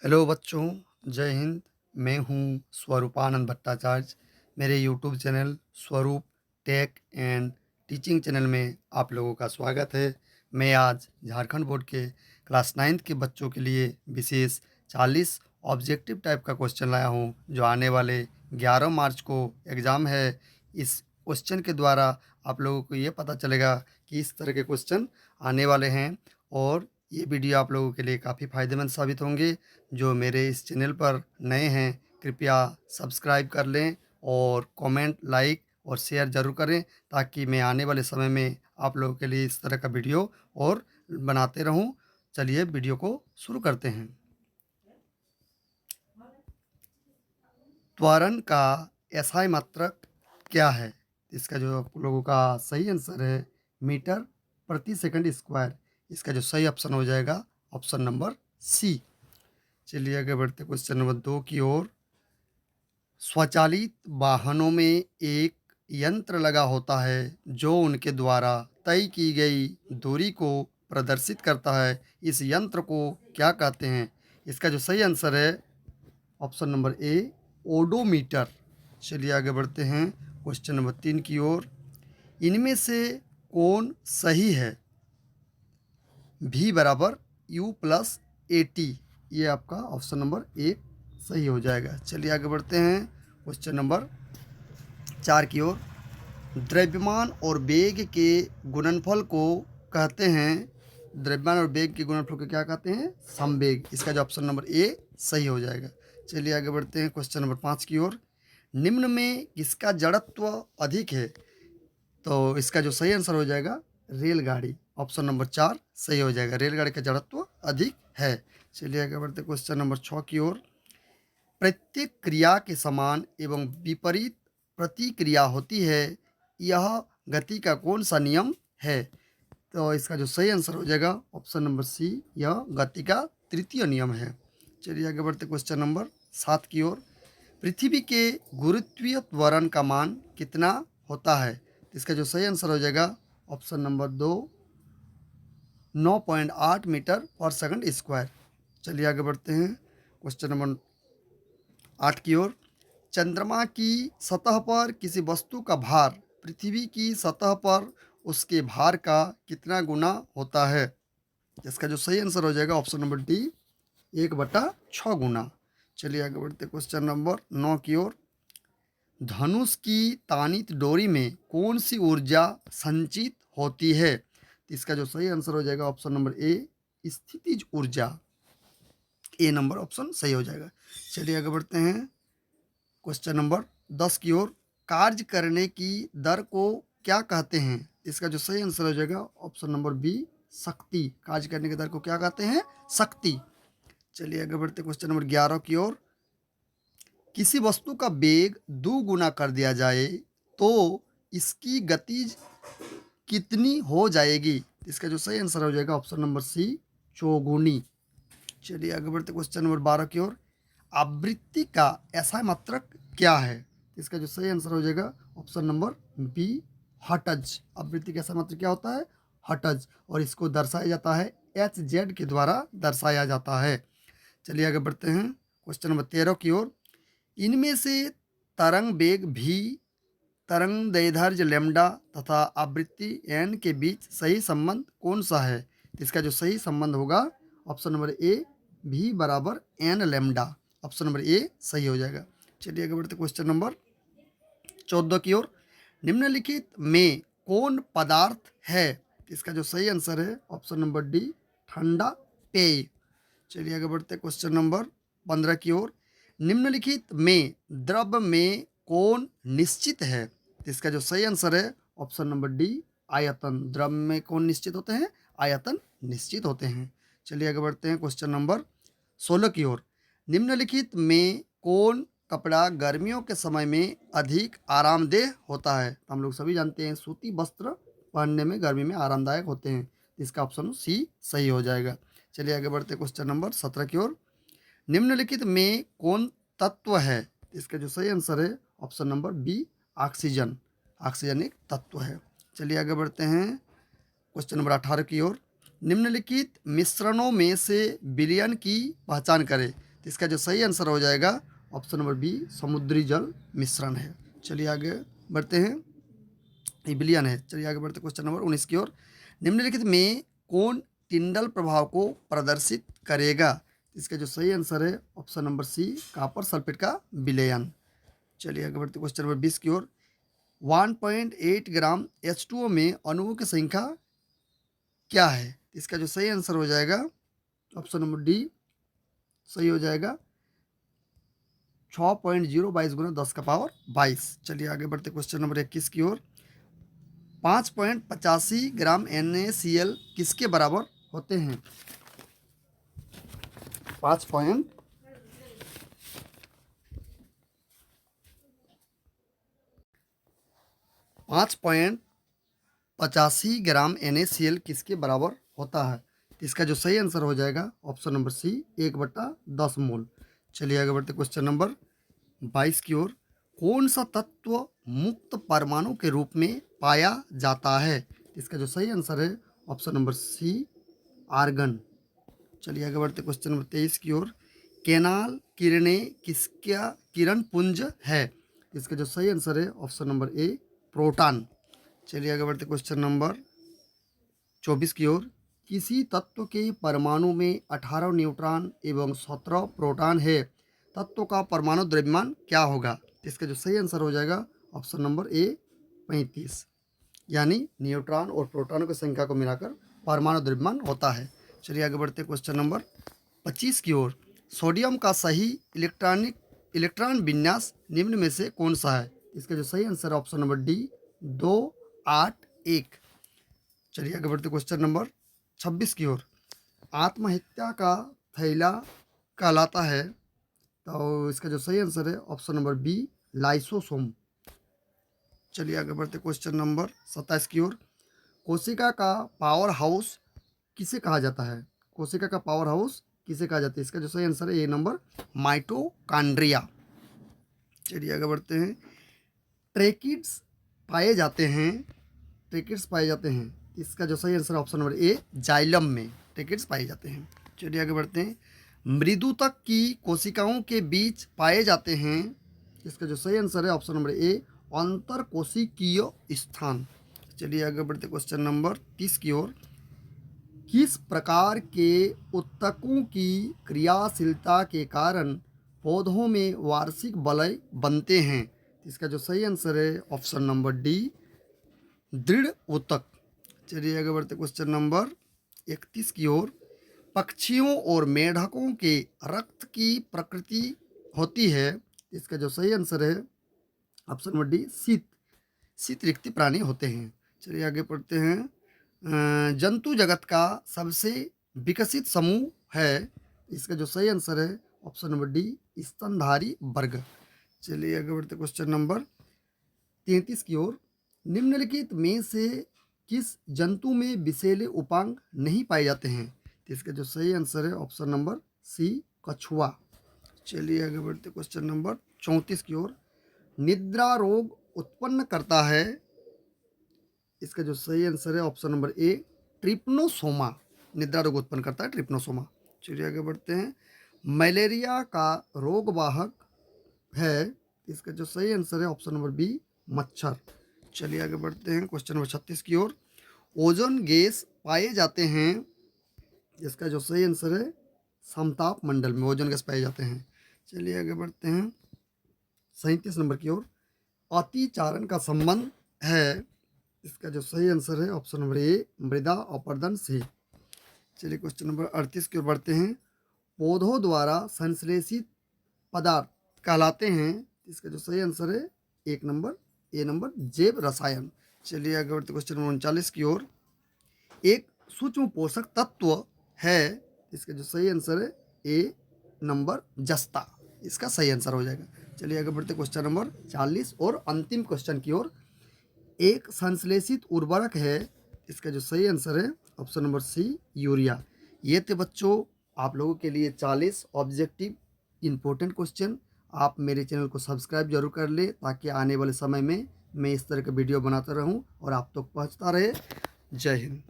Hello बच्चों, जय हिंद। मैं हूं स्वरूपानंद भट्टाचार्य। मेरे यूट्यूब चैनल स्वरूप टेक एंड टीचिंग चैनल में आप लोगों का स्वागत है। मैं आज झारखंड बोर्ड के क्लास 9th के बच्चों के लिए विशेष 40 ऑब्जेक्टिव टाइप का क्वेश्चन लाया हूं, जो आने वाले 11 मार्च को एग्ज़ाम है। इस क्वेश्चन के द्वारा आप लोगों को ये पता चलेगा कि इस तरह के क्वेश्चन आने वाले हैं, और ये वीडियो आप लोगों के लिए काफ़ी फ़ायदेमंद साबित होंगे। जो मेरे इस चैनल पर नए हैं, कृपया सब्सक्राइब कर लें और कमेंट, लाइक और शेयर ज़रूर करें, ताकि मैं आने वाले समय में आप लोगों के लिए इस तरह का वीडियो और बनाते रहूं। चलिए वीडियो को शुरू करते हैं। त्वरण का एसआई मात्रक क्या है? इसका जो आप लोगों का सही आंसर है मीटर प्रति सेकंड स्क्वायर। इसका जो सही ऑप्शन हो जाएगा ऑप्शन नंबर सी। चलिए आगे बढ़ते क्वेश्चन नंबर 2 की ओर। स्वचालित वाहनों में एक यंत्र लगा होता है जो उनके द्वारा तय की गई दूरी को प्रदर्शित करता है। इस यंत्र को क्या कहते हैं? इसका जो सही आंसर है ऑप्शन नंबर ए, ओडोमीटर। चलिए आगे बढ़ते हैं क्वेश्चन नंबर 3 की ओर। इनमें से कौन सही है? भी बराबर यू प्लस ए टी। ये आपका ऑप्शन नंबर एक सही हो जाएगा। चलिए आगे बढ़ते हैं क्वेश्चन नंबर 4 की ओर। द्रव्यमान और वेग के गुणनफल को कहते हैं, द्रव्यमान और वेग के गुणनफल को क्या कहते हैं? समवेग। इसका जो ऑप्शन नंबर ए सही हो जाएगा। चलिए आगे बढ़ते हैं क्वेश्चन नंबर 5 की ओर। निम्न में किसका जड़त्व अधिक है? तो इसका जो सही आंसर हो जाएगा रेलगाड़ी। ऑप्शन नंबर 4 सही हो जाएगा, रेलगाड़ी का जड़त्व अधिक है। चलिए आगे बढ़ते क्वेश्चन नंबर 6 की ओर। प्रत्येक क्रिया के समान एवं विपरीत प्रतिक्रिया होती है, यह गति का कौन सा नियम है? तो इसका जो सही आंसर हो जाएगा ऑप्शन नंबर सी, यह गति का तृतीय नियम है। चलिए आगे बढ़ते क्वेश्चन नंबर 7 की ओर। पृथ्वी के गुरुत्वीय त्वरण का मान कितना होता है? तो इसका जो सही आंसर हो जाएगा ऑप्शन नंबर 2, 9.8 मीटर पर सेकंड स्क्वायर। चलिए आगे बढ़ते हैं क्वेश्चन नंबर 8 की ओर। चंद्रमा की सतह पर किसी वस्तु का भार पृथ्वी की सतह पर उसके भार का कितना गुना होता है? इसका जो सही आंसर हो जाएगा ऑप्शन नंबर डी, 1/6 गुना। चलिए आगे बढ़ते क्वेश्चन नंबर 9 की ओर। धनुष की तानित डोरी में कौन सी ऊर्जा संचित होती है? तो इसका जो सही आंसर हो जाएगा ऑप्शन नंबर ए, स्थितिज ऊर्जा। ए नंबर ऑप्शन सही हो जाएगा। चलिए आगे बढ़ते हैं क्वेश्चन नंबर 10 की ओर। कार्य करने की दर को क्या कहते हैं? इसका जो सही आंसर हो जाएगा ऑप्शन नंबर बी, शक्ति। कार्य करने की दर को क्या कहते हैं? शक्ति। चलिए आगे बढ़ते क्वेश्चन नंबर 11 की ओर। किसी वस्तु का वेग 2 गुना कर दिया जाए तो इसकी गति कितनी हो जाएगी? इसका जो सही आंसर हो जाएगा ऑप्शन नंबर सी, चौगुनी। चलिए आगे बढ़ते क्वेश्चन नंबर 12 की ओर। आवृत्ति का ऐसा मात्रक क्या है? इसका जो सही आंसर हो जाएगा ऑप्शन नंबर बी, हर्ट्ज। आवृत्ति का ऐसा मात्रक क्या होता है? हर्ट्ज। और इसको दर्शाया जाता है एच जेड के द्वारा दर्शाया जाता है। चलिए आगे बढ़ते हैं क्वेश्चन नंबर 13 की ओर। इनमें से तरंग वेग भी, तरंग दैर्ध्य लैम्डा तथा आवृत्ति एन के बीच सही संबंध कौन सा है? इसका जो सही संबंध होगा ऑप्शन नंबर ए, भी बराबर n lambda. Option number A सही हो जाएगा। चलिए आगे बढ़ते क्वेश्चन नंबर 14 की ओर। निम्नलिखित में कौन पदार्थ है? इसका जो सही आंसर है ऑप्शन नंबर डी, ठंडा पेय। चलिए आगे बढ़ते क्वेश्चन नंबर 15 की ओर। निम्नलिखित में द्रव में कौन निश्चित है? इसका जो सही आंसर है ऑप्शन नंबर डी, आयतन। द्रव में कौन निश्चित होते हैं? आयतन निश्चित होते हैं। चलिए आगे बढ़ते हैं क्वेश्चन नंबर 16 की ओर। निम्नलिखित में कौन कपड़ा गर्मियों के समय में अधिक आरामदेह होता है? हम लोग सभी जानते हैं सूती वस्त्र पहनने में गर्मी में आरामदायक होते हैं। इसका ऑप्शन सी सही हो जाएगा। चलिए आगे बढ़ते क्वेश्चन नंबर 17 की ओर। निम्नलिखित में कौन तत्व है? इसका जो सही आंसर है option number B, oxygen. Oxygen एक तत्व है। चलिए आगे बढ़ते हैं क्वेश्चन नंबर 18 की ओर। निम्नलिखित मिश्रणों में से विलयन की पहचान करें। तो इसका जो सही आंसर हो जाएगा ऑप्शन नंबर बी, समुद्री जल मिश्रण है। चलिए आगे बढ़ते हैं, विलियन है। चलिए आगे बढ़ते क्वेश्चन नंबर 19 की ओर। निम्नलिखित में कौन टिंडल प्रभाव को प्रदर्शित करेगा? इसका जो सही आंसर है option number C, copper sulphate का विलयन। चलिए आगे बढ़ते क्वेश्चन नंबर 20 की ओर। 1.8 ग्राम H2O में अणुओं की संख्या क्या है? इसका जो सही आंसर हो जाएगा ऑप्शन नंबर डी सही हो जाएगा 6.022 गुना 10 का पावर 22। चलिए आगे बढ़ते क्वेश्चन नंबर 21 की ओर। 5.85 ग्राम NaCl किसके बराबर होते हैं? 5.85 ग्राम NaCl किसके बराबर होता है? तो इसका जो सही आंसर हो जाएगा ऑप्शन नंबर सी, 1/10 मोल। चलिए आगे बढ़ते क्वेश्चन नंबर 22 की ओर। कौन सा तत्व मुक्त परमाणु के रूप में पाया जाता है? इसका जो सही आंसर है ऑप्शन नंबर सी, आर्गन। चलिए आगे बढ़ते क्वेश्चन नंबर 23 की ओर। केनाल किरणें किसका किरण पुंज है? इसका जो सही आंसर है ऑप्शन नंबर ए, प्रोटॉन। चलिए आगे बढ़ते क्वेश्चन नंबर 24 की ओर। किसी तत्व के परमाणु में 18 न्यूट्रॉन एवं 17 प्रोटॉन है, तत्व का परमाणु द्रव्यमान क्या होगा? इसका जो सही आंसर हो जाएगा ऑप्शन नंबर ए, 35। यानी न्यूट्रॉन और प्रोटॉन की संख्या को मिलाकर परमाणु द्रव्यमान होता है। चलिए आगे बढ़ते क्वेश्चन नंबर 25 की ओर। सोडियम का सही इलेक्ट्रॉन विन्यास निम्न में से कौन सा है? इसका जो सही आंसर है ऑप्शन नंबर डी, 281। चलिए आगे बढ़ते क्वेश्चन नंबर 26 की ओर। आत्महत्या का थैला कहलाता है, तो इसका जो सही आंसर है ऑप्शन नंबर बी, लाइसोसोम। चलिए आगे बढ़ते क्वेश्चन नंबर 27 की ओर। कोशिका का पावर हाउस किसे कहा जाता है? कोशिका का पावर हाउस किसे कहा जाता है? इसका जो सही आंसर है ए नंबर, माइटोकॉन्ड्रिया। चलिए आगे बढ़ते हैं। ट्रेकिड्स पाए जाते हैं, ट्रेकिड्स पाए जाते हैं, इसका जो सही आंसर है ऑप्शन नंबर ए, जाइलम में ट्रेकिड्स पाए जाते हैं। चलिए आगे बढ़ते हैं। मृदुतक की कोशिकाओं के बीच पाए जाते हैं, इसका जो सही आंसर है ऑप्शन नंबर ए, अंतर कोशिकीय स्थान। चलिए आगे बढ़ते क्वेश्चन नंबर 30 की ओर। किस प्रकार के उत्तकों की क्रियाशीलता के कारण पौधों में वार्षिक वलय बनते हैं? इसका जो सही आंसर है ऑप्शन नंबर डी, दृढ़ उत्तक। चलिए आगे बढ़ते क्वेश्चन नंबर 31 की ओर। पक्षियों और मेढकों के रक्त की प्रकृति होती है, इसका जो सही आंसर है ऑप्शन नंबर डी, शीत रिक्ति प्राणी होते हैं। चलिए आगे पढ़ते हैं। जंतु जगत का सबसे विकसित समूह है, इसका जो सही आंसर है ऑप्शन नंबर डी, स्तनधारी वर्ग। चलिए आगे बढ़ते क्वेश्चन नंबर 33 की ओर। निम्नलिखित में से किस जंतु में विषैले उपांग नहीं पाए जाते हैं? तो इसका जो सही आंसर है ऑप्शन नंबर सी, कछुआ। चलिए आगे बढ़ते क्वेश्चन नंबर 34 की ओर। निद्रा रोग उत्पन्न करता है, इसका जो सही आंसर है ऑप्शन नंबर ए, ट्रिप्नोसोमा। निद्रा रोग उत्पन्न करता है ट्रिप्नोसोमा। चलिए आगे बढ़ते हैं। मलेरिया का रोगवाहक है, इसका जो सही आंसर है ऑप्शन नंबर बी, मच्छर। चलिए आगे बढ़ते हैं क्वेश्चन नंबर 36 की ओर। ओजोन गैस पाए जाते हैं, इसका जो सही आंसर है समताप मंडल में ओजोन गैस पाए जाते हैं। चलिए आगे बढ़ते हैं 37 नंबर की ओर। अतिचारण का संबंध है, इसका जो सही आंसर है ऑप्शन नंबर ए, मृदा अपरदन से। चलिए क्वेश्चन नंबर 38 की ओर बढ़ते हैं। पौधों द्वारा संश्लेषित पदार्थ कहलाते हैं, इसका जो सही आंसर है एक नंबर, ए नंबर, जैव रसायन। चलिए आगे बढ़ते क्वेश्चन नंबर 39 की ओर। एक सूक्ष्म पोषक तत्व है, इसका जो सही आंसर है ए नंबर, जस्ता। इसका सही आंसर हो जाएगा। चलिए आगे बढ़ते क्वेश्चन नंबर 40 और अंतिम क्वेश्चन की ओर। एक संश्लेषित उर्वरक है, इसका जो सही आंसर है ऑप्शन नंबर सी, यूरिया। ये थे बच्चों आप लोगों के लिए 40 ऑब्जेक्टिव इम्पोर्टेंट क्वेश्चन। आप मेरे चैनल को सब्सक्राइब जरूर कर ले, ताकि आने वाले समय में मैं इस तरह के वीडियो बनाता रहूं और आप तक पहुंचता रहे। जय हिंद।